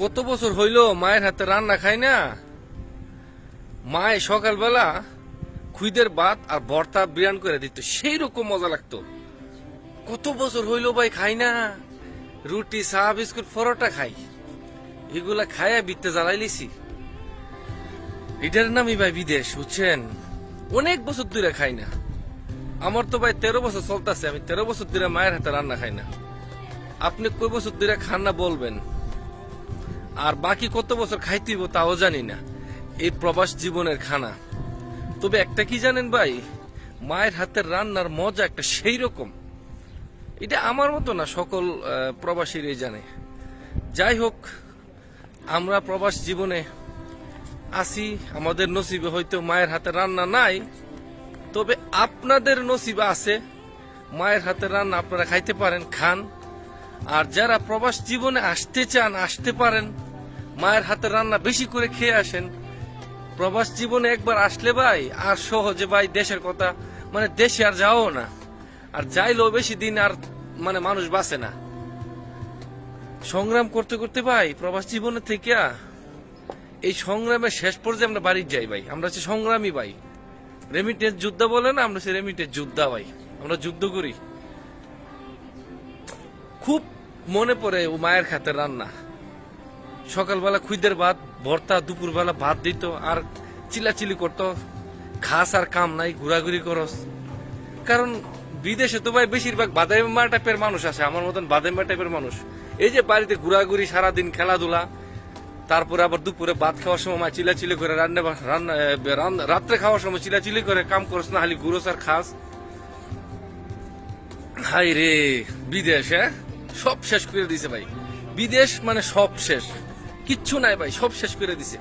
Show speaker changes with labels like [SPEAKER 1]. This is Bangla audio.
[SPEAKER 1] কত বছর হইলো মায়ের হাতে রান্না খাই না। মায়ে সকালবেলা খুইদের ভাত আর ভর্তা বিরান করে দিত, সেই রকম মজা লাগতো। কত বছর হইলো ভাই খাই না। রুটি, চা, বিস্কুট, পরোটা খাই, এগুলা খাইয়া বিত্তে জ্বালাই লিছি। এটার নামই ভাই বিদেশ, বুঝছেন। অনেক বছর ধরে খাই না। আমার তো ভাই 13 বছর চলতেছে, আমি 13 বছর ধরে মায়ের হাতে রান্না খাই না। আপনি কই বছর ধরে খান না বলবেন, আর বাকি কত বছর খাইতেইব তাও জানি না। এই প্রবাস জীবনের খানা। তবে একটা কি জানেন ভাই, মায়ের হাতের রান্নার মজা একটা সেই রকম। এটা আমার মতো না, সকল প্রবাসীরাই জানে। যাই হোক, আমরা প্রবাস জীবনে আসি, আমাদের নসিবে হয়তো মায়ের হাতের রান্না নাই, তবে আপনাদের নসিবে আছে, মায়ের হাতের রান্না আপনারা খাইতে পারেন, খান। আর যারা প্রবাস জীবনে আসতে চান, আসতে পারেন, মায়ের হাতের রান্না বেশি করে খেয়ে আসেন। প্রবাস জীবনে একবার আসলে ভাই আর সহজে ভাই দেশের কথা, মানে দেশে আর যাও না, আর যাইলেও বেশি দিন আর মানে মানুষ বাঁচে না। সংগ্রাম করতে করতে ভাই প্রবাস জীবনে থেকে এই সংগ্রামের শেষ পর্যায়ে আমরা বাড়ি যাই ভাই। আমরা হচ্ছে সংগ্রামী ভাই। রেমিটেন্স যোদ্ধা বলে না, আমরা হচ্ছে রেমিটেন্স যোদ্ধা ভাই। আমরা যুদ্ধ করি। খুব মনে পড়ে ও মায়ের হাতের রান্না। সকালবেলা খুইদের ভাত ভর্তা, দুপুরবেলা ভাত দিত, আর চিলাচিলি করতো, খাস আর কাম নাই, ঘোরাঘুরি করস। কারণ বিদেশে তো ভাই বেশিরভাগ বাদাইমা টাইপের মানুষ আছে, আমার মতন বাদাইমা টাইপের মানুষ। এই যে বাড়িতে ঘোরাঘুরি, সারাদিন খেলাধুলা, তারপরে আবার দুপুরে ভাত খাওয়ার সময় মা চিলাচিলি করে রাত্রে খাওয়ার সময় চিলাচিলি করে কাম করস না, খালি গুরস আর খাস। হাই রে বিদেশ, সব শেষ করে দিছে ভাই। বিদেশ মানে সব শেষ, কিচ্ছু নাই ভাই, সব শেষ করে দিছে।